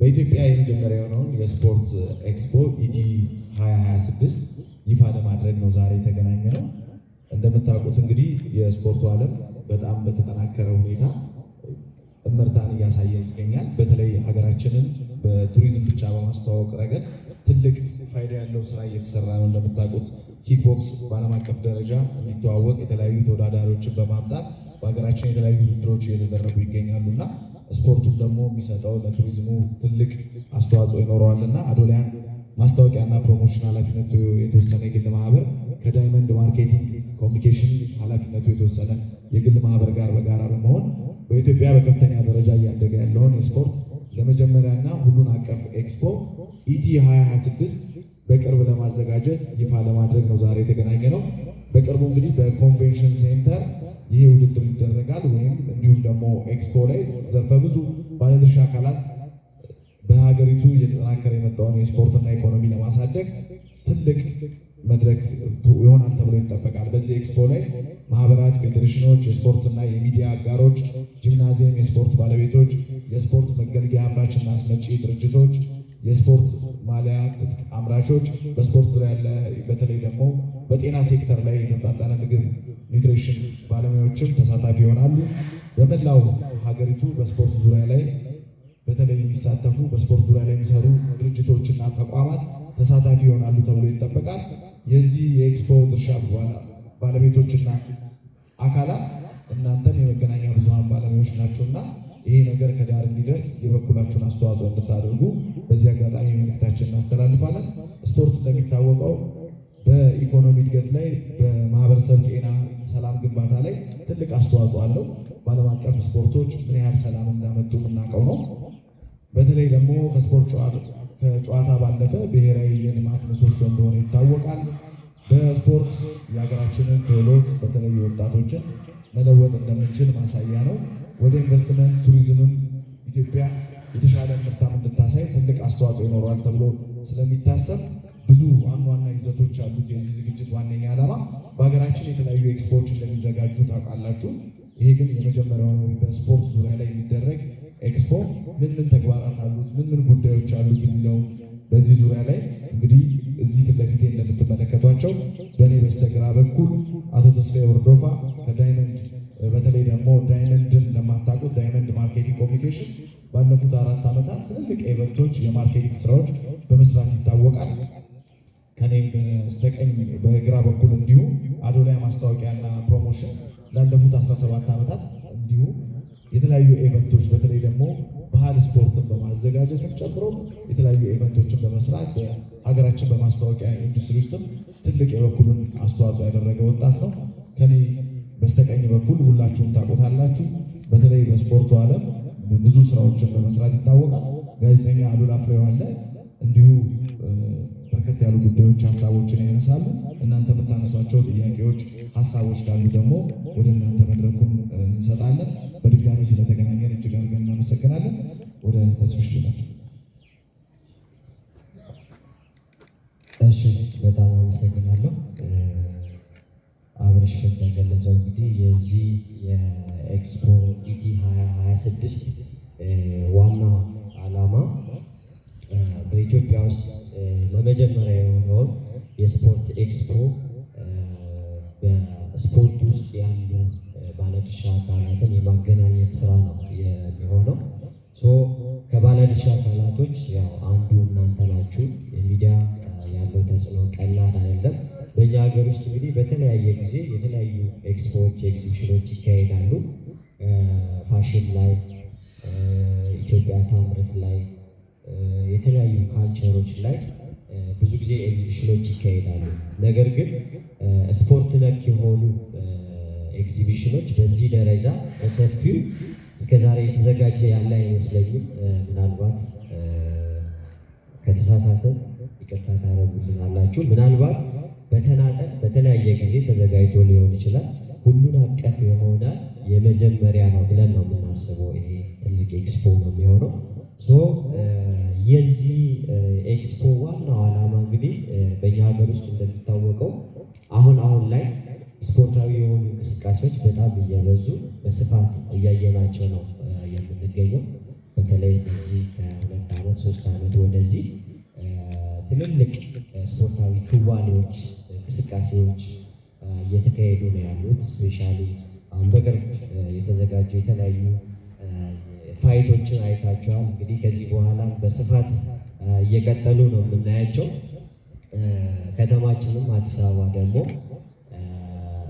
በኢትዮጵያ የመጀመሪያ የሆነውን የስፖርት ኤክስፖ ኢቲ 2026 ይፋ ለማድረግ ነው ዛሬ የተገናኘ ነው። እንደምታውቁት እንግዲህ የስፖርቱ ዓለም በጣም በተጠናከረ ሁኔታ እምርታን እያሳየ ይገኛል። በተለይ ሀገራችንን በቱሪዝም ብቻ በማስተዋወቅ ረገድ ትልቅ ፋይዳ ያለው ስራ እየተሰራ ነው። እንደምታውቁት ኪክቦክስ በዓለም አቀፍ ደረጃ እንዲተዋወቅ የተለያዩ ተወዳዳሪዎችን በማምጣት በሀገራችን የተለያዩ ውድድሮች እየተደረጉ ይገኛሉና ስፖርቱም ደግሞ የሚሰጠው ለቱሪዝሙ ትልቅ አስተዋጽኦ ይኖረዋልና አዶሊያን ማስታወቂያና ፕሮሞሽን ኃላፊነቱ የተወሰነ የግል ማህበር ከዳይመንድ ማርኬቲንግ ኮሚኒኬሽን ኃላፊነቱ የተወሰነ የግል ማህበር ጋር በጋራ በመሆን በኢትዮጵያ በከፍተኛ ደረጃ እያደገ ያለውን የስፖርት ለመጀመሪያና ሁሉን አቀፍ ኤክስፖ ኢቲ 2026 በቅርብ ለማዘጋጀት ይፋ ለማድረግ ነው ዛሬ የተገናኘ ነው። በቅርቡ እንግዲህ በኮንቬንሽን ሴንተር ይህ ውድድር ይደረጋል። ወይም እንዲሁም ደግሞ ኤክስፖ ላይ ዘርፈ ብዙ ባለድርሻ አካላት በሀገሪቱ እየተጠናከረ የመጣውን የስፖርትና ኢኮኖሚ ለማሳደግ ትልቅ መድረክ ይሆናል ተብሎ ይጠበቃል። በዚህ ኤክስፖ ላይ ማህበራት፣ ፌዴሬሽኖች፣ የስፖርትና የሚዲያ አጋሮች፣ ጂምናዚየም፣ የስፖርት ባለቤቶች፣ የስፖርት መገልገያ አምራችና አስመጪ ድርጅቶች፣ የስፖርት ማሊያ ትጥቅ አምራቾች፣ በስፖርት ዙሪያ ያለ በተለይ ደግሞ በጤና ሴክተር ላይ የተመጣጠነ ምግብ ኒውትሪሽን ባለሙያዎችም ተሳታፊ ይሆናሉ። በመላው ሀገሪቱ በስፖርት ዙሪያ ላይ በተለይ የሚሳተፉ በስፖርት ዙሪያ ላይ የሚሰሩ ድርጅቶችና ተቋማት ተሳታፊ ይሆናሉ ተብሎ ይጠበቃል። የዚህ የኤክስፖ ድርሻ ባለቤቶችና አካላት እናንተም የመገናኛ ብዙሃን ባለሙያዎች ናቸውና ይሄ ነገር ከዳር እንዲደርስ የበኩላችሁን አስተዋጽኦ እንድታደርጉ በዚህ አጋጣሚ መልእክታችንን እናስተላልፋለን። ስፖርት እንደሚታወቀው በኢኮኖሚ እድገት ላይ፣ በማህበረሰብ ጤና፣ ሰላም ግንባታ ላይ ትልቅ አስተዋጽኦ አለው። በዓለም አቀፍ ስፖርቶች ምን ያህል ሰላም እንዳመጡ የምናውቀው ነው። በተለይ ደግሞ ከጨዋታ ባለፈ ብሔራዊ የልማት ምሰሶ እንደሆነ ይታወቃል። በስፖርት የሀገራችንን ክህሎት በተለይ ወጣቶችን መለወጥ እንደምንችል ማሳያ ነው። ወደ ኢንቨስትመንት ቱሪዝምም ኢትዮጵያ የተሻለ ምርታም እንድታሳይ ትልቅ አስተዋጽኦ ይኖረዋል ተብሎ ስለሚታሰብ ብዙ ዋና ይዘቶች አሉት። የዚህ ዝግጅት ዋነኛ ዓላማ በሀገራችን የተለያዩ ኤክስፖዎች እንደሚዘጋጁ ታውቃላችሁ። ይሄ ግን የመጀመሪያው ነው። በስፖርት ዙሪያ ላይ የሚደረግ ኤክስፖ ምን ተግባራት አሉት፣ ምን ጉዳዮች አሉት የሚለው በዚህ ዙሪያ ላይ እንግዲህ እዚህ ፊት ለፊቴ እንደምትመለከቷቸው በእኔ በስተግራ በኩል አቶ ተስፋዬ ወርዶፋ ከዳይመንድ በተለይ ደግሞ ዳይመንድን ለማታውቁት ዳይመንድ ማርኬቲንግ ኮሚኒኬሽን ባለፉት 4 ዓመታት ትልልቅ ኢቨንቶች የማርኬቲንግ ስራዎች በመስራት ይታወቃል። ከኔም በስተቀኝ በግራ በኩል እንዲሁ አዶሊያ ማስታወቂያና ፕሮሞሽን ላለፉት 17 ዓመታት እንዲሁ የተለያዩ ኢቨንቶች በተለይ ደግሞ ባህል ስፖርትን በማዘጋጀት ጨምሮ የተለያዩ ኢቨንቶችን በመስራት ሀገራችን በማስታወቂያ ኢንዱስትሪ ውስጥም ትልቅ የበኩሉን አስተዋጽኦ ያደረገ ወጣት ነው። ከኔ በስተቀኝ በኩል ሁላችሁም ታውቁታላችሁ። በተለይ በስፖርቱ ዓለም ብዙ ስራዎችን በመስራት ይታወቃል። ጋዜጠኛ አሉላ ፍሬው አለ። እንዲሁ በርከት ያሉ ጉዳዮች፣ ሀሳቦችን ያነሳሉ። እናንተ የምታነሷቸው ጥያቄዎች፣ ሀሳቦች ካሉ ደግሞ ወደ እናንተ መድረኩን እንሰጣለን። በድጋሚ ስለተገናኘን እጅግ አድርገን እናመሰግናለን። ወደ ተስፍሽ ይላል። እሺ፣ በጣም አመሰግናለሁ። አብርሽ እንደገለጸው እንግዲህ የዚህ የኤክስፖ ኢቲ 2026 ዋና ዓላማ በኢትዮጵያ ውስጥ ለመጀመሪያ የሆነውን የስፖርት ኤክስፖ በስፖርት ውስጥ ያሉ ባለድርሻ አካላትን የማገናኘት ስራ ነው የሚሆነው። ከባለድርሻ አካላቶች ያው አንዱ እናንተ ናችሁ። የሚዲያ ያለው ተጽዕኖ ቀላል አይደለም። በእኛ ሀገር ውስጥ እንግዲህ በተለያየ ጊዜ የተለያዩ ኤክስፖዎች፣ ኤግዚቢሽኖች ይካሄዳሉ። ፋሽን ላይ፣ ኢትዮጵያ ታምርት ላይ፣ የተለያዩ ካልቸሮች ላይ ብዙ ጊዜ ኤግዚቢሽኖች ይካሄዳሉ። ነገር ግን ስፖርት ነክ የሆኑ ኤግዚቢሽኖች በዚህ ደረጃ በሰፊው እስከዛሬ የተዘጋጀ ያለ አይመስለኝም። ምናልባት ከተሳሳተ ይቅርታ ታደርጉልናላችሁ። ምናልባት በተናጠል በተለያየ ጊዜ ተዘጋጅቶ ሊሆን ይችላል። ሁሉን አቀፍ የሆነ የመጀመሪያ ነው ብለን ነው የምናስበው። ይሄ ትልቅ ኤክስፖ ነው የሚሆነው። የዚህ ኤክስፖ ዋናው ዓላማ እንግዲህ በእኛ ሀገር ውስጥ እንደሚታወቀው አሁን ላይ ስፖርታዊ የሆኑ እንቅስቃሴዎች በጣም እየበዙ በስፋት እያየናቸው ነው የምንገኘው። በተለይ እዚህ ከ2 ዓመት 3 ዓመት ወደዚህ ትልልቅ ስፖርታዊ ክዋኔዎች፣ እንቅስቃሴዎች እየተካሄዱ ነው ያሉት። ስፔሻሊ አሁን በቅርብ የተዘጋጁ የተለያዩ ፋይቶችን አይታቸዋል። እንግዲህ ከዚህ በኋላ በስፋት እየቀጠሉ ነው የምናያቸው። ከተማችንም አዲስ አበባ ደግሞ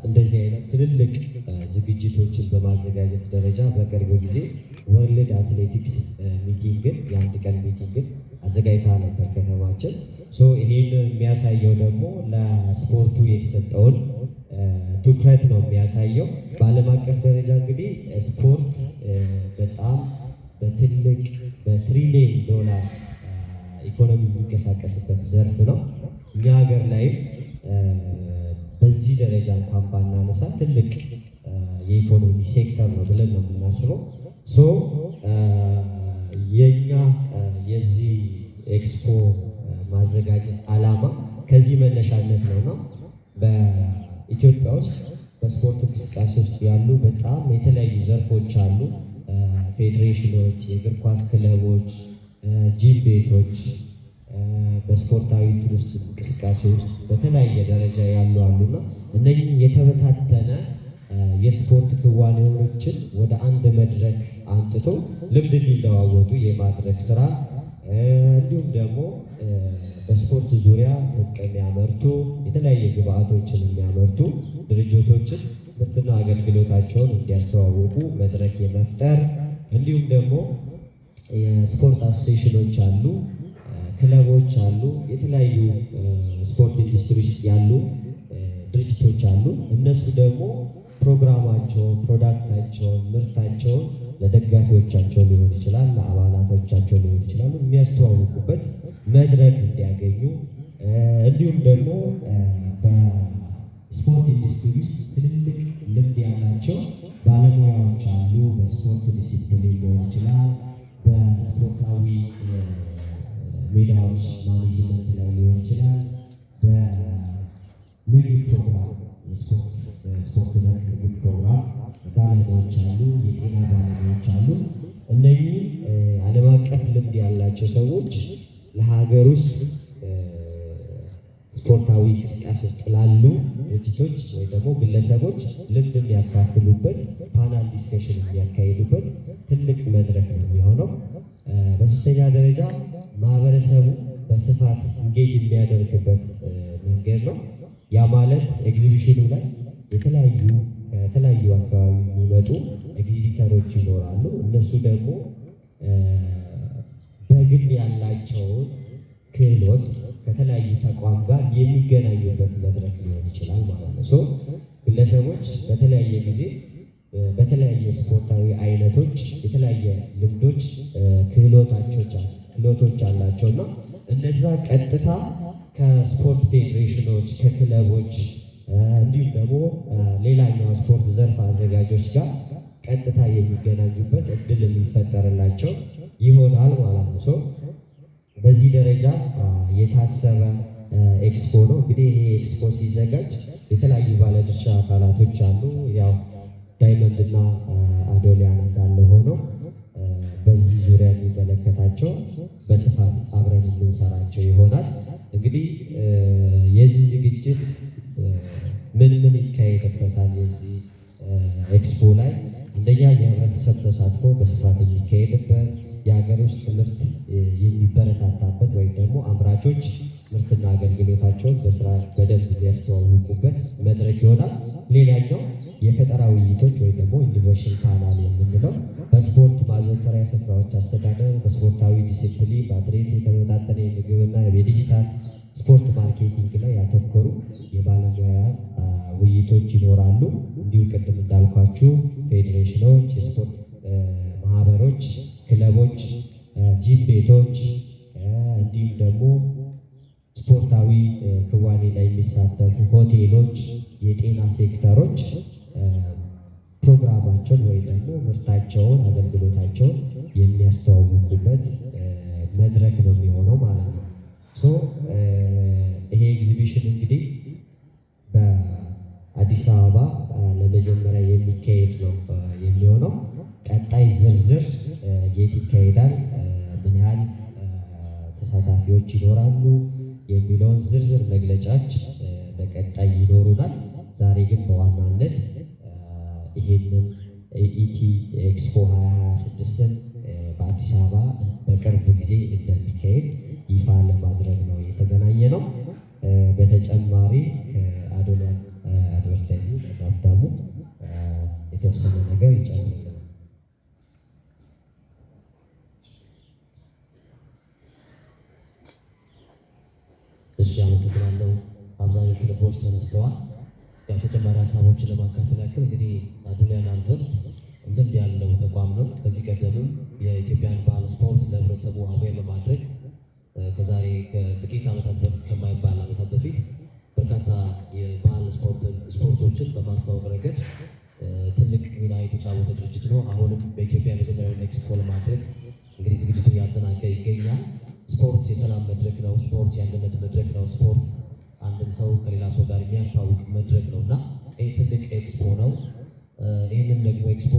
እንደዚህ አይነት ትልልቅ ዝግጅቶችን በማዘጋጀት ደረጃ በቅርብ ጊዜ ወርልድ አትሌቲክስ ሚቲንግን የአንድ ቀን ሚቲንግን አዘጋጅታ ነበር ከተማችን። ይሄን የሚያሳየው ደግሞ ለስፖርቱ የተሰጠውን ትኩረት ነው የሚያሳየው። በዓለም አቀፍ ደረጃ እንግዲህ ስፖርት በጣም በትልቅ በትሪሊየን ዶላር ኢኮኖሚ የሚንቀሳቀስበት ዘርፍ ነው። እኛ ሀገር ላይም በዚህ ደረጃ እንኳን ባናነሳ ትልቅ የኢኮኖሚ ሴክተር ነው ብለን ነው የምናስበው። የኛ የዚህ ኤክስፖ ማዘጋጀት ዓላማ ከዚህ መነሻነት ነውና በኢትዮጵያ ውስጥ በስፖርት እንቅስቃሴ ውስጥ ያሉ በጣም የተለያዩ ዘርፎች አሉ። ፌዴሬሽኖች፣ የእግር ኳስ ክለቦች፣ ጂም ቤቶች በስፖርታዊ ውስጥ እንቅስቃሴ ውስጥ በተለያየ ደረጃ ያሉ አሉና እነዚህ የተበታተነ የስፖርት ክዋኔዎችን ወደ አንድ መድረክ አምጥቶ ልምድ እንዲለዋወጡ የማድረግ ስራ እንዲሁም ደግሞ በስፖርት ዙሪያ የሚያመርቱ የተለያየ ግብአቶችን የሚያመርቱ ድርጅቶችን ምርትና አገልግሎታቸውን እንዲያስተዋውቁ መድረክ የመፍጠር እንዲሁም ደግሞ የስፖርት አሶሴሽኖች አሉ፣ ክለቦች አሉ፣ የተለያዩ ስፖርት ኢንዱስትሪ ውስጥ ያሉ ድርጅቶች አሉ። እነሱ ደግሞ ፕሮግራማቸውን፣ ፕሮዳክታቸውን፣ ምርታቸውን ለደጋፊዎቻቸው ሊሆን ይችላል፣ ለአባላቶቻቸው ሊሆን ይችላል የሚያስተዋውቁበት መድረክ እንዲያገኙ እንዲሁም ደግሞ በስፖርት ኢንዱስትሪ ውስጥ ትልልቅ ልምድ ያላቸው ባለሙያዎች አሉ። በስፖርት ዲሲፕሊን ሊሆን ይችላል፣ በስፖርታዊ ሜዳዎች ማኔጅመንት ላይ ሊሆን ይችላል፣ በምግብ ፕሮግራም ስፖርት ነክ ምግብ ፕሮግራም ባለሙያዎች አሉ፣ የጤና ባለሙያዎች አሉ። እነዚህ ዓለም አቀፍ ልምድ ያላቸው ሰዎች ለሀገር ውስጥ ስፖርታዊ እንቅስቃሴ ላሉ ድርጅቶች ወይ ደግሞ ግለሰቦች ልምድ የሚያካፍሉበት ፓናል ዲስከሽን የሚያካሂዱበት ትልቅ መድረክ ነው የሚሆነው። በሶስተኛ ደረጃ ማህበረሰቡ በስፋት እንጌጅ የሚያደርግበት መንገድ ነው። ያ ማለት ኤግዚቢሽኑ ላይ ከተለያዩ አካባቢ የሚመጡ ኤግዚቢተሮች ይኖራሉ። እነሱ ደግሞ በግል ያላቸውን ክህሎት ከተለያዩ ተቋም ጋር የሚገናኙበት መድረክ ሊሆን ይችላል ማለት ነው። ግለሰቦች በተለያየ ጊዜ በተለያየ ስፖርታዊ አይነቶች የተለያየ ልምዶች፣ ክህሎቶች አላቸውና እነዛ ቀጥታ ከስፖርት ፌዴሬሽኖች፣ ከክለቦች እንዲሁም ደግሞ ሌላኛው ስፖርት ዘርፍ አዘጋጆች ጋር ቀጥታ የሚገናኙበት እድል የሚፈጠርላቸው ይሆናል ማለት ነው። በዚህ ደረጃ የታሰበ ኤክስፖ ነው። እንግዲህ ይሄ ኤክስፖ ሲዘጋጅ የተለያዩ ባለድርሻ አካላቶች አሉ። ያው ዳይመንድ እና አዶሊያን እንዳለ ሆነው በዚህ ዙሪያ የሚመለከታቸው በስፋት አብረን የምንሰራቸው ይሆናል። እንግዲህ የዚህ ዝግጅት ምን ይካሄድበታል? የዚህ ኤክስፖ ላይ አንደኛ የህብረተሰብ ተሳትፎ በስፋት የሚካሄድበት የሀገር ውስጥ ምርት የሚበረታታበት ወይም ደግሞ አምራቾች ምርትና አገልግሎታቸውን በስራ በደንብ የሚያስተዋውቁበት መድረክ ይሆናል። ሌላኛው የፈጠራ ውይይቶች ወይም ደግሞ ኢኖቬሽን ፓናል የምንለው በስፖርት ማዘውተሪያ ስፍራዎች አስተዳደር፣ በስፖርታዊ ዲሲፕሊን፣ በአትሌት የተመጣጠነ የምግብና የዲጂታል ስፖርት ማርኬቲንግ ላይ ያተኮሩ የባለሙያ ውይይቶች ይኖራሉ። እንዲሁ ቅድም እንዳልኳችሁ ፌዴሬሽኖች፣ የስፖርት ማህበሮች፣ ክለቦች፣ ጂም ቤቶች እንዲሁም ደግሞ ስፖርታዊ ክዋኔ ላይ የሚሳተፉ ሆቴሎች፣ የጤና ሴክተሮች ፕሮግራማቸውን ወይም ደግሞ ምርታቸውን፣ አገልግሎታቸውን የሚያስተዋውቁበት መድረክ ነው የሚሆነው ማለት ነው። ይሄ ኤግዚቢሽን እንግዲህ በአዲስ አበባ ለመጀመሪያ የሚካሄድ ነው የሚሆነው። ቀጣይ ዝርዝር የት ይካሄዳል፣ ምን ያህል ተሳታፊዎች ይኖራሉ የሚለውን ዝርዝር መግለጫች በቀጣይ ይኖሩናል። ዛሬ ግን በዋናነት ይሄንን ኢቲ ኤክስፖ 2026ን በአዲስ አበባ በቅርብ ጊዜ እንደሚካሄድ ይፋ ለማድረግ ነው የተገናኘ ነው። በተጨማሪ ከአዶሊያን አድቨርታይዚንግ ሀብታሙ የተወሰነ ነገር ይጨምራል። እሺ፣ አመሰግናለሁ። አብዛኞቹ ነጥቦች ተነስተዋል። ተጨማሪ ሀሳቦችን ለማካፈል ያክል እንግዲህ አዶሊያን አድቨርት ልምድ ያለው ተቋም ነው። ከዚህ ቀደምም የኢትዮጵያን ባህል ስፖርት ለህብረተሰቡ አዌር ለማድረግ ከዛሬ ከጥቂት ዓመታት ከማይባል ዓመታት በፊት በርካታ የባህል ስፖርቶችን በማስታወቅ ረገድ ትልቅ ሚና የተጫወተ ድርጅት ነው። አሁንም በኢትዮጵያ የመጀመሪያውን ኤክስፖ ለማድረግ እንግዲህ ዝግጅቱን ያጠናቀ ይገኛል። ስፖርት የሰላም መድረክ ነው። ስፖርት የአንድነት መድረክ ነው። ስፖርት አንድን ሰው ከሌላ ሰው ጋር የሚያስታውቅ መድረክ ነው እና ይህ ትልቅ ኤክስፖ ነው። ይህንን ደግሞ ኤክስፖ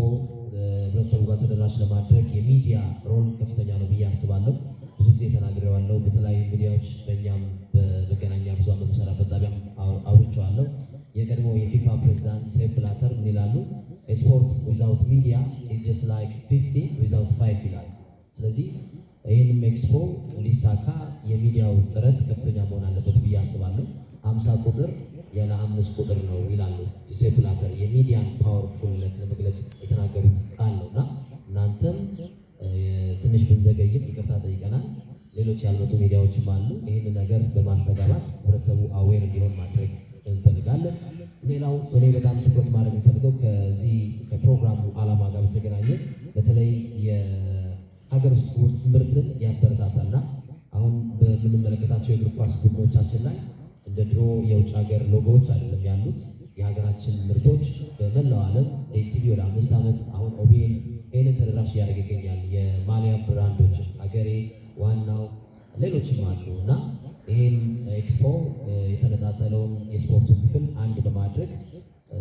ህብረተሰቡ ጋር ተደራሽ ለማድረግ የሚዲያ ሮል ከፍተኛ ነው ብዬ አስባለሁ። ብዙ ጊዜ ተናግሬዋለሁ። በተለያዩ ሚዲያዎች በእኛም በመገናኛ ብዙሃን በምሰራበት ጣቢያም አውርቼዋለሁ። የቀድሞ የፊፋ ፕሬዚዳንት ሴፕ ብላተር ምን ይላሉ? ስፖርት ዊዛውት ሚዲያ ኢዝ ጀስት ላይክ 50 ዊዛውት 5 ይላል። ስለዚህ ይህንም ኤክስፖ እንዲሳካ የሚዲያው ጥረት ከፍተኛ መሆን አለበት ብዬ አስባለሁ። 50 ቁጥር ያለ 5 ቁጥር ነው ይላሉ ሴፕ ብላተር። የሚዲያን ፓወርፉልነት ለመግለጽ የተናገሩት ቃል ነው እና እናንተም ትንሽ ብንዘገይም ይቅርታ ጠይቀናል። ሌሎች ያልመጡ ሚዲያዎችም አሉ። ይህን ነገር በማስተጋባት ህብረተሰቡ አዌር እንዲሆን ማድረግ እንፈልጋለን። ሌላው እኔ በጣም ትኩረት ማድረግ የምፈልገው ከዚህ ከፕሮግራሙ ዓላማ ጋር በተገናኘ በተለይ የሀገር ውስጥ ምርትን ያበረታታልና አሁን በምንመለከታቸው የእግር ኳስ ቡድኖቻችን ላይ እንደ ድሮ የውጭ ሀገር ሎጎዎች አይደለም ያሉት። የሀገራችን ምርቶች በመላው ዓለም ኤስቲቪ ወደ 5 ዓመት አሁን ኦቢኤን ይህንን ተደራሽ እያደረገ ይገኛል። የማሊያ ብራንዶች አገሬ ዋናው ሌሎችም አሉ እና ይህን ኤክስፖ የተነጣጠለውን የስፖርቱን ክፍል አንድ በማድረግ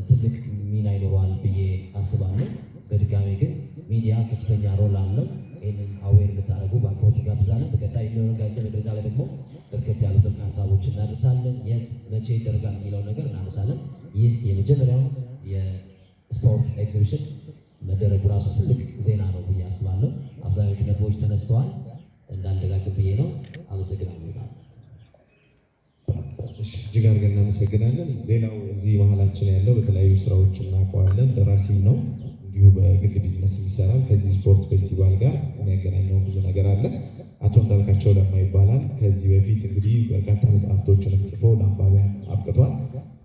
ትልቅ ሚና ይኖረዋል ብዬ አስባለሁ። በድጋሚ ግን ሚዲያ ከፍተኛ ሮል አለው። ይህንን አዌር እንድታደርጉ በአክብሮት ጋብዛለን። በቀጣይ የሚሆነው ጋዜጣ ደረጃ ላይ ደግሞ በርከት ያሉትን ሀሳቦች እናነሳለን። የት መቼ ይደረጋል የሚለው ነገር እናነሳለን። ይህ የመጀመሪያው የስፖርት ኤግዚቢሽን መደረጉ ራሱ ትልቅ ዜና ነው ብዬ አስባለሁ። አብዛኞቹ ነጥቦች ተነስተዋል። እንዳልደጋግም ብዬ ነው። አመሰግናለሁ። እጅግ አድርገን እናመሰግናለን። ሌላው እዚህ መሀላችን ያለው በተለያዩ ስራዎች እናውቀዋለን። ደራሲ ነው፣ እንዲሁ በግል ቢዝነስ ይሰራል። ከዚህ ስፖርት ፌስቲቫል ጋር የሚያገናኘው ብዙ ነገር አለ። አቶ እንዳልካቸው ለማ ይባላል። ከዚህ በፊት እንግዲህ በርካታ መጽሐፍቶችንም ጽፎ ለአንባቢያን አብቅቷል።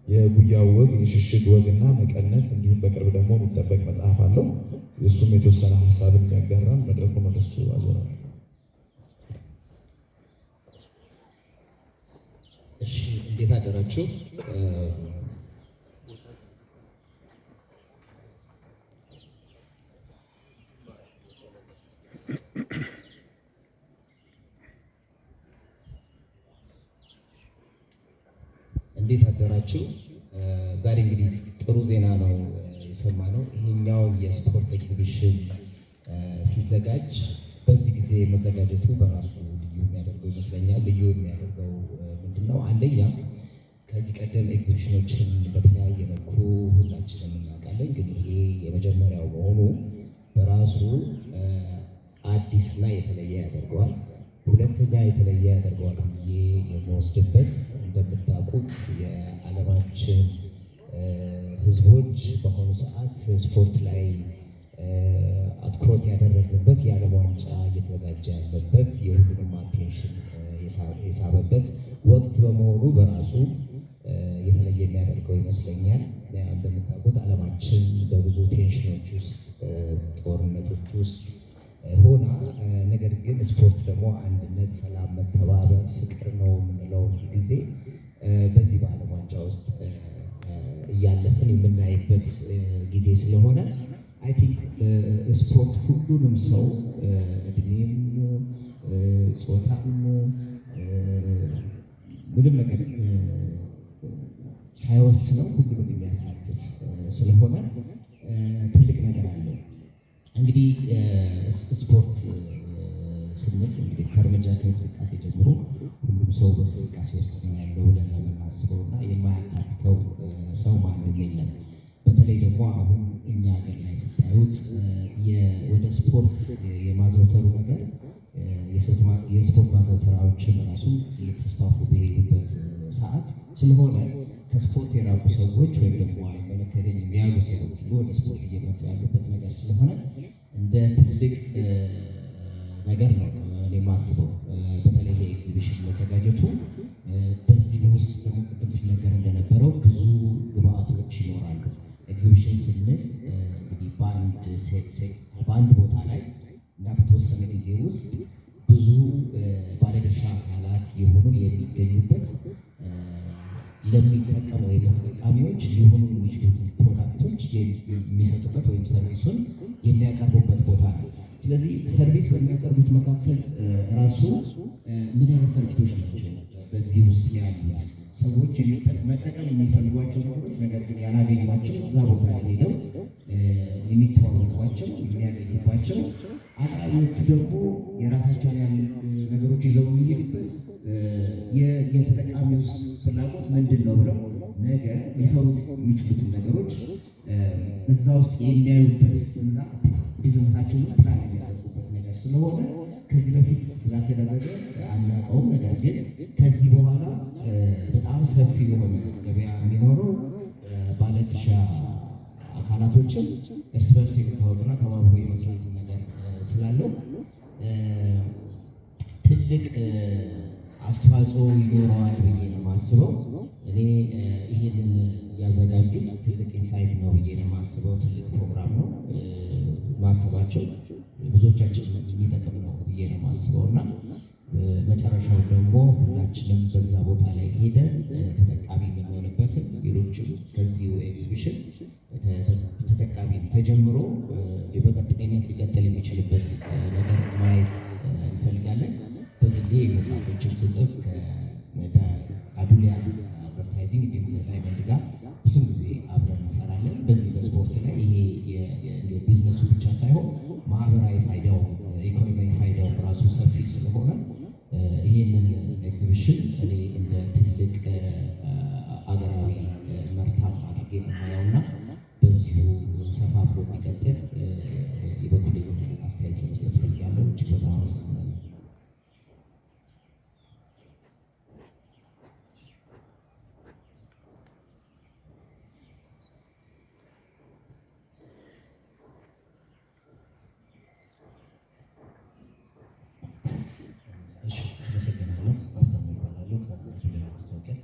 የጉያው ወግ፣ የሽሽግ ወግና መቀነት እንዲሁም በቅርብ ደግሞ የሚጠበቅ መጽሐፍ አለው። እሱም የተወሰነ ሀሳብን ያጋራል። መድረኩ ወደሱ አዞራል። እሺ፣ እንዴት አደራችሁ? እንዴት አደራችሁ? ዛሬ እንግዲህ ጥሩ ዜና ነው የሰማነው። ይሄኛው የስፖርት ኤግዚቢሽን ሲዘጋጅ በዚህ ጊዜ መዘጋጀቱ በራሱ ልዩ የሚያደርገው ይመስለኛል። ልዩ የሚያደርገው ምንድነው? አንደኛ ከዚህ ቀደም ኤግዚቢሽኖችን በተለያየ መልኩ ሁላችንም እናውቃለን፣ ግን ይሄ የመጀመሪያው መሆኑ በራሱ አዲስና የተለየ ያደርገዋል። ሁለተኛ የተለየ ያደርገዋል ብዬ የምወስድበት እንደምታውቁት የዓለማችን ሕዝቦች በአሁኑ ሰዓት ስፖርት ላይ አትኩሮት ያደረግንበት የዓለም ዋንጫ እየተዘጋጀ ያለበት የሁሉንም አቴንሽን የሳበበት ወቅት በመሆኑ በራሱ የተለየ የሚያደርገው ይመስለኛል። እንደምታውቁት ዓለማችን በብዙ ቴንሽኖች ውስጥ፣ ጦርነቶች ውስጥ ሆና ነገር ግን ስፖርት ደግሞ አንድነት፣ ሰላም፣ መተባበር፣ ፍቅር ነው የምንለው ጊዜ በዚህ በዓለም ዋንጫ ውስጥ እያለፍን የምናይበት ጊዜ ስለሆነ አይ ቲንክ ስፖርት ሁሉንም ሰው እድሜም ጾታም ምንም ነገር ሳይወስነው ሁሉንም የሚያሳትፍ ስለሆነ ትልቅ ነገር አለው። እንግዲህ ስፖርት ስንል እንግዲህ ከእርምጃ ከእንቅስቃሴ ጀምሮ ሁሉም ሰው በእንቅስቃሴ ውስጥ ነው ያለው ብለን የምናስበው እና የማያካትተው ሰው ማንም የለም። በተለይ ደግሞ አሁን እኛ ሀገር ላይ ስታዩት ወደ ስፖርት የማዘውተሩ ነገር የስፖርት ማዘውተሪያዎችን ራሱ እየተስፋፉ በሄዱበት ሰዓት ስለሆነ ከስፖርት የራቁ ሰዎች ወይም ደግሞ አይመለከተኝ የሚያሉ ሰዎች ወደ ስፖርት እየመጡ ያሉበት ነገር ስለሆነ እንደ ትልቅ ነገር ነው እኔ የማስበው። በተለይ የኤግዚቢሽን መዘጋጀቱ በዚህ ውስጥ ደግሞ ቅድም ሲነገር እንደነበረው ብዙ ግብአቶች ይኖራሉ። ኤግዚቢሽን ስንል እንግዲህ በአንድ ቦታ ላይ እና በተወሰነ ጊዜ ውስጥ ብዙ ባለድርሻ አካላት የሆኑ የሚገኙበት ለሚጠቀሙ ወይም ተጠቃሚዎች ሊሆኑ የሚችሉትን ፕሮዳክቶች የሚሰጡበት ወይም ሰርቪሱን የሚያቀርቡበት ቦታ ነው። ስለዚህ ሰርቪስ በሚያቀርቡት መካከል ራሱ ምን አይነት ሰርቪሶች ናቸው በዚህ ውስጥ ያሉት ሰዎች መጠቀም የሚፈልጓቸው ነገሮች ነገር ግን ያላገኟቸው እዛ ቦታ ሄደው የሚተዋወቋቸው የሚያገኙባቸው፣ አቅራቢዎቹ ደግሞ የራሳቸውን ያሉ ነገሮች ይዘው የሚሄዱበት የተጠቃሚው ፍላጎት ምንድን ነው ብለው ነገር ሊሰሩት የሚችሉትን ነገሮች እዛ ውስጥ የሚያዩበት እና ቢዝነሳቸውን ፕላን የሚያደርጉበት ነገር ስለሆነ ከዚህ በፊት ስላልተደረገ አናውቀውም። ነገር ግን ከዚህ በኋላ በጣም ሰፊ የሆነ ገበያ የሚኖረው ባለድርሻ አካላቶችም እርስ በርስ የሚታወቅና ተባብሮ የመስራት ነገር ስላለው ትልቅ አስተዋጽኦ ይኖረዋል ብዬ ነው የማስበው። እኔ ይህንን ያዘጋጁት ትልቅ ኢንሳይት ነው ብዬ ነው የማስበው። ትልቅ ፕሮግራም ነው ማሰባቸው ብዙዎቻችን የሚጠቅም ነው ብዬ ነው የማስበው እና መጨረሻው ደግሞ ሁላችንም በዛ ቦታ ላይ ሄደን ተጠቃሚ የምንሆንበትን ሌሎችም ከዚሁ ኤግዚቢሽን ተጠቃሚ ተጀምሮ በቀጣይነት ሊቀጥል የሚችልበት ነገር ማየት እንፈልጋለን። በግሌ መጽሐፎችን ስጽፍ ከአዱሊያ አድቨርታይዚንግ እንዲሁም ከዳይመንድ ጋር ብዙ ጊዜ አብረን እንሰራለን። በዚህ በስፖርት ላይ ይሄ ቢዝነሱ ብቻ ሳይሆን ማህበራዊ ፋይዳው ኢኮኖሚያዊ ፋይዳው ራሱ ሰፊ ስለሆነ ይህንን ኤግዚቢሽን እኔ እንደ ትልቅ አገራዊ መርታም አድርጌ የማየውና በዚሁ ሰፋ ብሎ የሚቀጥል የበኩሌን አስተያየት ለመስጠት ፈልጋለሁ። እጅግ በጣም አመሰግናለሁ። አመሰግናለሁ። ሀብታሙ እባላለሁ ከአዱሊያ ማስታወቂያ።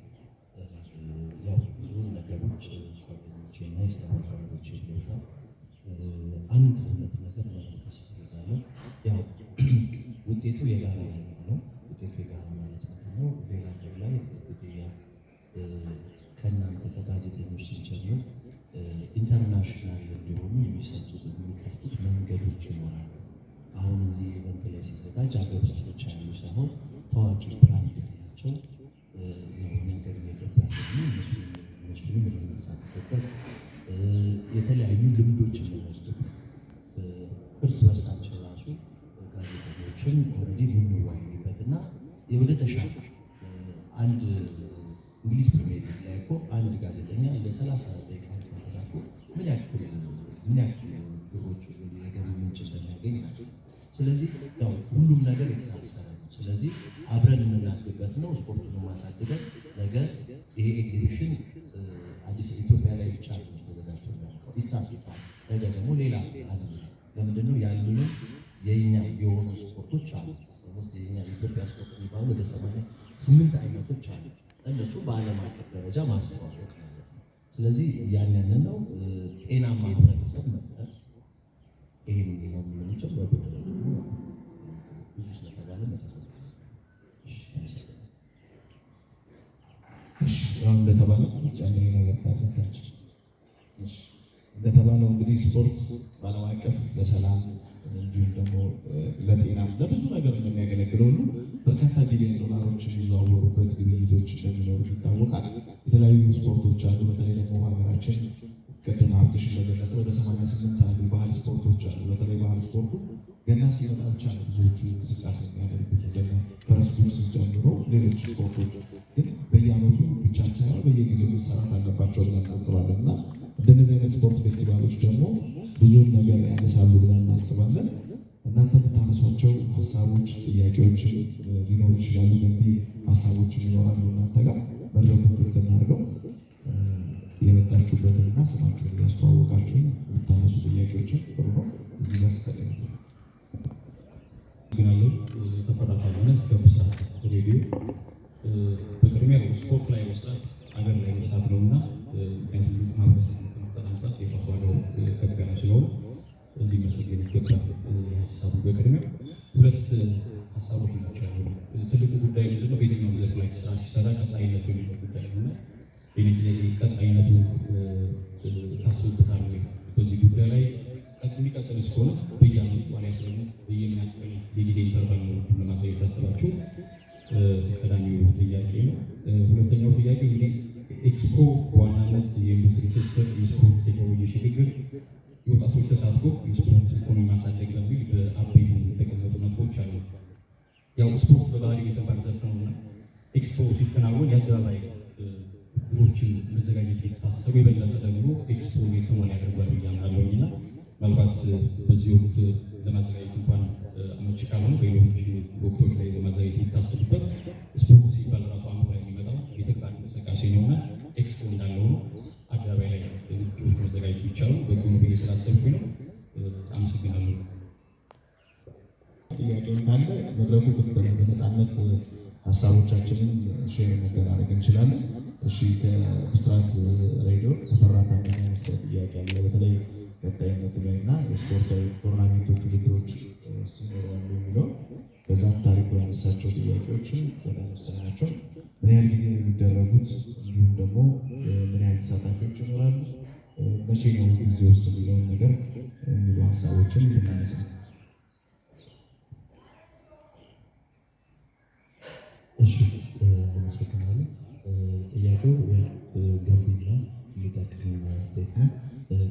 ያው ብዙ ነገሮች ጓደኞቼ እና የስራ ባልደረቦቼ ብለውታል። አንድ ሁለት ነገር ለመጥቀስ እፈልጋለሁ። ያው ውጤቱ የጋራ ነው። ውጤቱ የጋራ ማለት ነው። ሌላ ሀገር ላይ እንግዲህ ያው ከእናንተ ከጋዜጠኞች ስንጀምር ኢንተርናሽናል እንዲሆኑ የሚሰጡት የሚከፍቱት መንገዶች ይኖራሉ። አሁን እዚህ ኢቨንት ላይ ሲዘጋጅ ሀገር ውስጥ ብቻ ያሉ ሳይሆን ታዋቂ ብራንድ ያላቸው የሆነ ሀገር እየገባ እነሱንም የምናሳትፍበት የተለያዩ ልምዶች የምንወስድበት እርስ በርሳቸው ራሱ ጋዜጠኞችን ኦልሬዲ የምንወያይበት እና ወደ ተሻለ አንድ እንግሊዝ ፕሪሚየር ሊግ ላይ እኮ አንድ ጋዜጠኛ ለ30 ደቂቃ ተሳትፎ ምን ያክል ብሮች የገቢ ምንጭ እንደሚያገኝ ናቸው። ስለዚህ ያው ሁሉም ነገር የተሳሰረ ነው። ስለዚህ አብረን የምናድግበት ነው። ስፖርቱን ማሳድገን ነገ ይሄ ኤግዚቢሽን አዲስ ኢትዮጵያ ላይ ብቻ ተዘጋጅቶ ኢስት አፍሪካ ነገ ደግሞ ሌላ አለ። ለምንድን ነው ያሉንን የኛ የሆኑ ስፖርቶች አሉ። የኛ የኢትዮጵያ ስፖርት የሚባሉ ወደ 88 አይነቶች አሉ። እነሱ በዓለም አቀፍ ደረጃ ማስተዋወቅ ማለት ነው። ስለዚህ ያንን ነው ጤናማ ህብረተሰብ መፍጠር። ይሄን ነው የምንችል በቡድን ብዙ ስለተባለ እንደተባለው ጨምሪ ነገር ካለች እንደተባለው እንግዲህ ስፖርት በዓለም አቀፍ ለሰላም እንዲሁም ደግሞ ለጤና ለብዙ ነገር እንደሚያገለግለው ሁሉ በርካታ ቢሊዮን ዶላሮች የሚዘዋወሩበት ግብይቶች እንደሚኖሩ ይታወቃል። የተለያዩ ስፖርቶች አሉ። በተለይ ደግሞ ሀገራችን ቅድም ሀብትሽ እንደገለጸ ወደ 88 አሉ ባህል ስፖርቶች አሉ። በተለይ ባህል ስፖርቱ ገና ሲመጣ ብቻ ነው ብዙዎቹ እንቅስቃሴ የሚያደርጉት እንደነ ፈረስ ጉግስን ጨምሮ ሌሎች ስፖርቶች ግን በየዓመቱ ብቻ ሳይሆን በየጊዜው መሰራት አለባቸው ብለን እናስባለን እና እንደነዚህ አይነት ስፖርት ፌስቲቫሎች ደግሞ ብዙውን ነገር ያነሳሉ ብለን እናስባለን። እናንተ የምታነሷቸው ሀሳቦች፣ ጥያቄዎችን ሊኖሩ ይችላሉ። ገንቢ ሀሳቦችን ይኖራሉ። እናንተ ጋር መድረኩ ክፍት እናድርገው። የመጣችሁበትንና ስማችሁን እያስተዋወቃችሁ የምታነሱ ጥያቄዎችን ጥሩ ነው። እዚህ ጋር ስሰለኝ ግናለን ተፈራ ታመነ ከብስራት ሬዲዮ። በቅድሚያ ስፖርት ላይ መስራት አገር ላይ መስራት ነው እና ምክንያቱም ማህበረሰብ ከመፍጠር አንጻር የተዋሰደው ከፍተኛ ስለሆነ እንዲመሰገን ይገባል። ሀሳቡ በቅድሚያ ሁለት ሀሳቦች ናቸው። ትልቁ ጉዳይ ምንድነው? በየትኛውም ዘርፍ ላይ ስራ ሲሰራ ቀጣይነቱ የሚለው ጉዳይ ነው እና ቀጣይነቱ ታስቡበታል ወይ? በዚህ ጉዳይ ላይ የሚቀጥል እስከሆነ በየዓመቱ ዋሊያ ስለሆነ በየምናቀል የጊዜ ኢንተርቫል ነው ለማሳየት ታስባችሁ ቀዳሚው ጥያቄ ነው። ሁለተኛው ጥያቄ እንግዲህ ኤክስፖ በዋናነት የኢንዱስትሪ ሴክተር የስፖርት ቴክኖሎጂ ሽግግር የወጣቶች ተሳትፎ የስፖርት ኢኮኖሚ ማሳደግ በሚል በአበይት የተቀመጡ ነጥቦች አሉ። ያው ስፖርት በባህሪ የተባለ ዘርፍ ነው እና ኤክስፖ ሲከናወን የአደባባይ ውድድሮችን መዘጋጀት ሲታሰቡ የበለጠ ደግሞ ኤክስፖ የተሟላ ያደርጓል ብዬ አምናለሁ እና ምናልባት በዚህ ወቅት ለማዘጋጀት እንኳን አመቺ ካልሆነ በሌሎች ወቅቶች ላይ ለማዘጋጀት የሚታሰብበት ስፖርት ሲባል ራሱ አእምሮ ላይ የሚመጣው የተግባር እንቅስቃሴ ነውና ኤክስፖ እንዳለው ነው አደባባይ ላይ ውድድሮች መዘጋጀት ይቻላል። በጎኑ ብዬ ስላሰብኩኝ ነው። አመሰግናለሁ። ጥያቄውን ካለ መድረኩ ክፍት ነው። በነፃነት ሀሳቦቻችንን ሼር መደራረግ እንችላለን። እሺ፣ ከብስራት ሬዲዮ ተፈራ ታመነ ያነሳ ጥያቄ አለ። በተለይ ቀጣይነቱ ላይ እና የስፖርታዊ ቶርናሜንቶች ውድድሮች ሲኖራሉ የሚለው በዛም ታሪኩ ያነሳቸው ጥያቄዎችን በጣም ወሳኝ ናቸው። ምን ያህል ጊዜ ነው የሚደረጉት? እንዲሁም ደግሞ ምን ያህል ተሳታፊዎች ይኖራሉ? መቼ ነው ጊዜ ውስጥ የሚለውን ነገር የሚሉ ሀሳቦችን ልናነሳ። እሺ፣ አመሰግናለሁ። ጥያቄው ገንቢና የሚጠቅም አስተያየት ነው።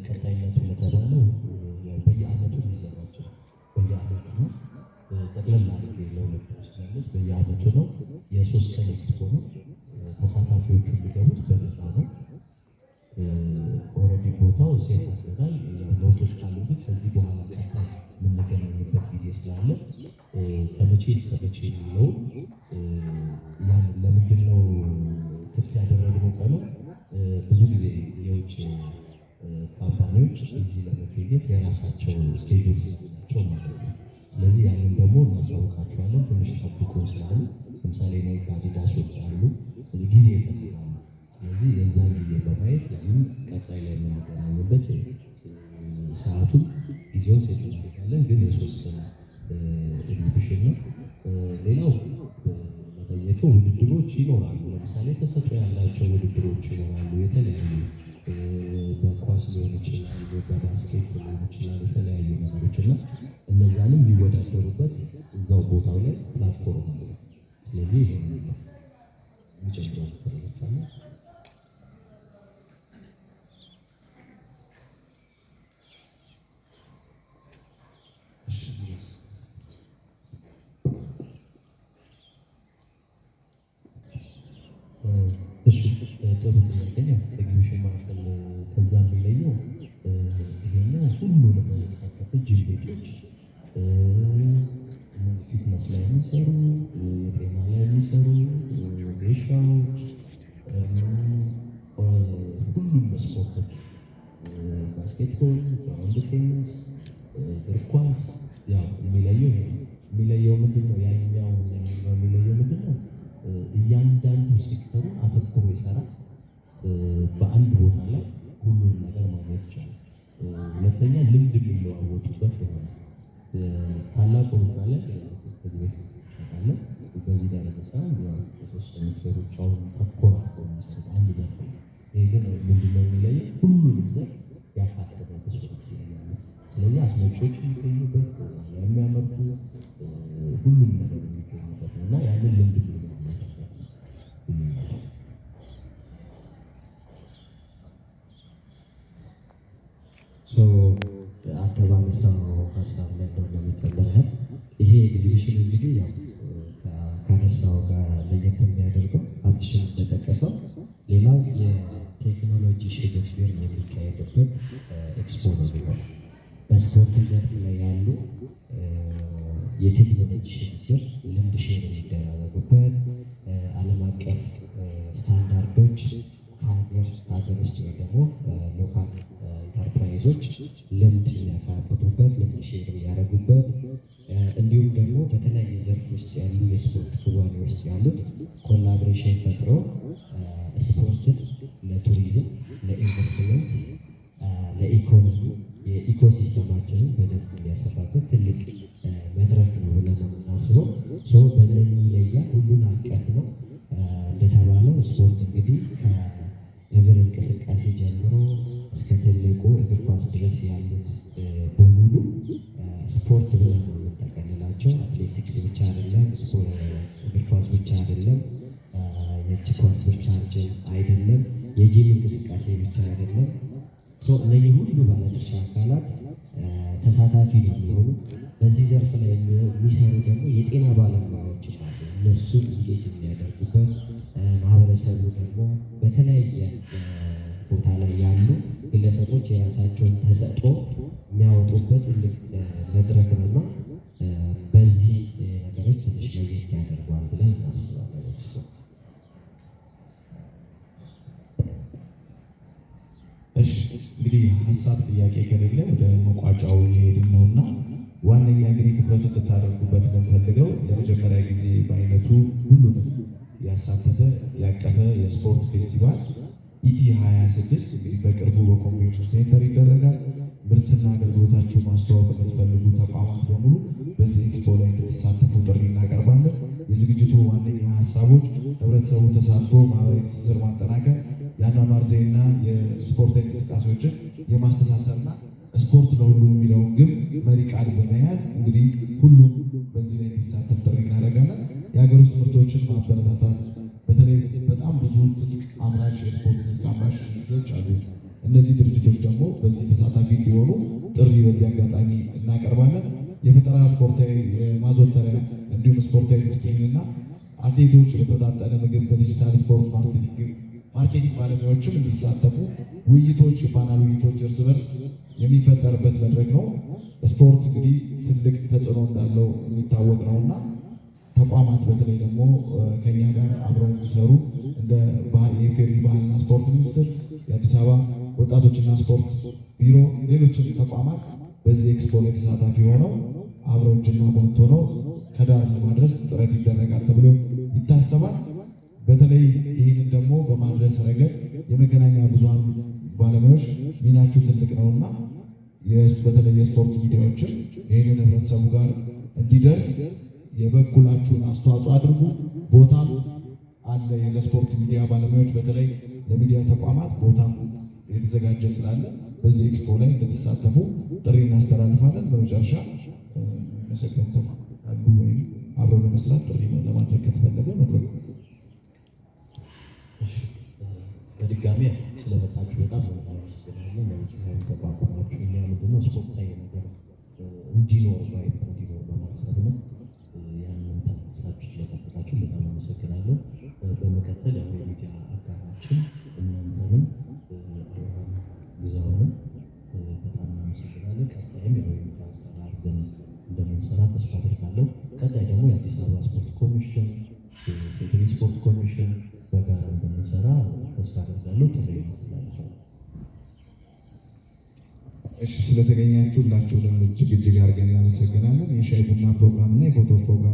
ቀጣይነቱ ለተባለው በየዓመቱ የሚዘጋጀው በየዓመቱ ነው። ጠቅለል አድርጌ ለሁለት ስላለች በየዓመቱ ነው። የ3 ቀን ኤክስፖ ነው። ተሳታፊዎቹ የሚገቡት በነፃ ነው። ኦልሬዲ ቦታው ሴት አድርገናል። ለውጦች ካሉ ግን ከዚህ በኋላ ቀጣይ የምንገናኝበት ጊዜ ስላለ ከመቼ እስከ መቼ የሚለው ያን ለምንድን ነው ክፍት ያደረግነው? ቀኑ ብዙ ጊዜ የውጭ ካምፓኒዎች እዚህ ለመገኘት የራሳቸው ስኬጁል ስላላቸው ማለት ነው። ስለዚህ ያንን ደግሞ እናሳውቃቸዋለን። ትንሽ ጠብቆ ስላሉ ለምሳሌ ናይክ፣ አዲዳሶች አሉ ጊዜ ይፈልጋሉ። ስለዚህ የዛን ጊዜ በማየት ያንን ቀጣይ ላይ የምንገናኝበት ሰዓቱን ጊዜውን ሴት እናደርጋለን። ግን የ3 ቀን ኤግዚቢሽን ነው። ሌላው መጠየቀው ውድድሮች ይኖራሉ። ለምሳሌ ተሰጥኦ ያላቸው ውድድሮች ይኖራሉ። የተለያዩ በኳስ ሊሆን ይችላል፣ በባስኬት ሊሆን ይችላል፣ የተለያዩ ነገሮች እና እነዛንም የሚወዳደሩበት እዛው ቦታው ላይ ፕላትፎርም አለ። ስለዚህ ይሄ የሚጨምረው ተረጋግጣለ። እሺ፣ ጥሩ ጥያቄ ነው። ኤግዚቢሽን ማዕከል ከዛ የሚለየው ይሄኛው ሁሉንም ያሳተፈ ጂም ቤቶች፣ ፊትነስ ላይ የሚሰሩ፣ የጤና ላይ የሚሰሩ ጌሻዎች፣ ሁሉም ስፖርቶች ባስኬትቦል፣ ግራውንድ ቴኒስ፣ እግር ኳስ። ያው የሚለየው ምንድን ነው? ያኛው የሚለየው ምንድን ነው? እያንዳንዱ ሴክተሩ አተኩሮ ይሰራል። በአንድ ቦታ ላይ ሁሉንም ነገር ማግኘት ይቻላል። ሁለተኛ ልምድ የሚለዋወጡበት የሆነ ታላቁ ሩጫ ላይ ከዚህ በፊት ታውቃለህ፣ በዚህ ደረጃ ሳይሆን የተወሰኑ ሴሮች አሁን ተኮር አድርገው የሚሰሩት አንድ ዘርፍ ነው። ይሄ ግን ምንድነው የሚለየው? ሁሉንም ዘርፍ ያካተተበት ስፖርት ይለያል። ስለዚህ አስመጪዎች የሚገኙበት የሚያመርቱ ሁሉም ነገር የሚገኙበት ነው እና ያንን ልምድ አንተ ባነሳው ሀሳብ ላይ እንደሚጨምራል። ይሄ ኤግዚቢሽን እንግዲህ ያው ከአነሳው ጋር ለየት የሚያደርገው ሀብትሽን እንደጠቀሰው ሌላው የቴክኖሎጂ ሽግግር የሚካሄድበት ኤክስፖ ነው የሚሆነው። በስፖርቱ ዘርፍ ላይ ያሉ የቴክኖሎጂ ሽግግር ልምድ ሼር የሚደረጉበት ዓለም አቀፍ ስታንዳርዶች ከሀገር ውስጥ ወይ ደግሞ ሎካል ኢንተርፕራይዞች ልምድ የሚያካብቱበት ልምድ ሼር የሚያደርጉበት እንዲሁም ደግሞ በተለያየ ዘርፍ ውስጥ ያሉ የስፖርት ክዋኔ ውስጥ ያሉት ኮላቦሬሽን ፈጥሮ ስፖርትን ለቱሪዝም፣ ለኢንቨስትመንት፣ ለኢኮኖሚ የኢኮሲስተማችንን በደንብ የሚያሰፋበት ትልቅ መድረክ ነው ብለን ነው የምናስበው። በእነኚህ ለያ ሁሉን አቀፍ ነው። እንደተባለው ስፖርት እንግዲህ ከእግር እንቅስቃሴ ጀምሮ እስከ ትልቁ እግር ኳስ ድረስ ያሉት በሙሉ ስፖርት ብለን ነው የምንጠቀልላቸው። አትሌቲክስ ብቻ አይደለም፣ እግር ኳስ ብቻ አይደለም፣ የእጅ ኳስ ብቻ አይደለም፣ የጂም እንቅስቃሴ ብቻ አይደለም። እነዚህ ሁሉ ባለድርሻ አካላት ተሳታፊ ነው የሚሆኑ። በዚህ ዘርፍ ላይ የሚሰሩ ደግሞ የጤና ባለሙያዎች አሉ። እነሱን ኢንጌጅ የሚያደርጉበት ማህበረሰቡ ደግሞ በተለያየ ቦታ ላይ ያሉ ግለሰቦች የራሳቸውን ተሰጥኦ የሚያወጡበት ትልቅ መድረክ ነውና በዚህ ነገሮች ትንሽ ለየት ያደርገዋል ብለን እናስባለን። እሺ እንግዲህ ሀሳብ ጥያቄ ከሌለ ወደ መቋጫው የሄድን ነውና ዋነኛ እንግዲህ ትኩረት እንድታደርጉበት የምንፈልገው ለመጀመሪያ ጊዜ በአይነቱ ሁሉንም ያሳተፈ ያቀፈ የስፖርት ፌስቲቫል ኢቲ 26 እንግዲህ በቅርቡ በኮንቬንሽን ሴንተር ይደረጋል። ምርትና አገልግሎታችሁ ማስተዋወቅ የምትፈልጉ ተቋማት በሙሉ በዚህ ኤክስፖ ላይ እንድትሳተፉ ጥሪ እናቀርባለን። የዝግጅቱ ዋነኛ ሀሳቦች ህብረተሰቡ ተሳትፎ ማህበራዊ ትስስር ማጠናከር፣ የአኗኗር ዘይቤና የስፖርታዊ እንቅስቃሴዎችን የማስተሳሰርና ስፖርት ለሁሉም የሚለውን ግብ መሪ ቃል በመያዝ እንግዲህ ሁሉም በዚህ ላይ እንዲሳተፍ ጥሪ እናደርጋለን። የሀገር ውስጥ ምርቶችን ማበረታታት፣ በተለይ በጣም ብዙ ትጥቅ አምራች የስፖርት ትጥቅ አምራች ድርጅቶች አሉ። እነዚህ ድርጅቶች ደግሞ በዚህ ተሳታፊ እንዲሆኑ ጥሪ በዚህ አጋጣሚ እናቀርባለን። የፈጠራ ስፖርታዊ ማዘውተሪያ እንዲሁም ስፖርታዊ ዲስፕሊንና አትሌቶች በተመጣጠነ ምግብ በዲጂታል ስፖርት ማርኬቲንግ ባለሙያዎችም እንዲሳተፉ ውይይቶች፣ ፓናል ውይይቶች እርስ በርስ የሚፈጠርበት መድረክ ነው። ስፖርት እንግዲህ ትልቅ ተጽዕኖ እንዳለው የሚታወቅ ነውና ተቋማት በተለይ ደግሞ ከኛ ጋር አብረው የሚሰሩ እንደ የኢፌዴሪ ባህልና ስፖርት ሚኒስቴር፣ የአዲስ አበባ ወጣቶችና ስፖርት ቢሮ፣ ሌሎችም ተቋማት በዚህ ኤክስፖ ላይ ተሳታፊ ሆነው አብረው እጅና ጓንት ሆነው ከዳር ለማድረስ ጥረት ይደረጋል ተብሎ ይታሰባል። በተለይ ይህንን ደግሞ በማድረስ ረገድ የመገናኛ ብዙሃን ባለሙያዎች ሚናችሁ ትልቅ ነውና በተለይ የስፖርት ሚዲያዎችን ይህንን ህብረተሰቡ ጋር እንዲደርስ የበኩላችሁን አስተዋጽኦ አድርጉ። ቦታም አለ ለስፖርት ሚዲያ ባለሙያዎች በተለይ ለሚዲያ ተቋማት ቦታም የተዘጋጀ ስላለ በዚህ ኤክስፖ ላይ እንድትሳተፉ ጥሪ እናስተላልፋለን። በመጨረሻ መሰገንተ አሉ ወይም አብረው ለመስራት ጥሪ ለማድረግ ከተፈለገ መድረኩ በድጋሚ ስለመጣችሁ በጣም አመሰግናለሁ። ለምሳሌ ተቋቁማችሁ የሚያምኑና ስፖርታዊ ነገር እንዲኖር ማየት እንዲኖር በማሰብ ነው። ያንን ታሳችሁ ስለጠበቃችሁ በጣም አመሰግናለሁ። በመቀጠል ያው የሚዲያ አጋራችን እናንተንም አብርሃም ግዛውንም በጣም አመሰግናለሁ። ቀጣይም ያው የሚዲያ አጋር አድርገን እንደምንሰራ ተስፋ አድርጋለሁ። ቀጣይ ደግሞ የአዲስ አበባ ስፖርት ኮሚሽን፣ የፌዴራል ስፖርት ኮሚሽን በጋራ እንደምንሰራ ተስፋ አደርጋለሁ። ጥሪ ያስተላልፋል። እሺ ስለተገኛችሁ ሁላችሁንም እጅግ አድርገን እናመሰግናለን። የሻይ ቡና ፕሮግራም እና የፎቶ ፕሮግራም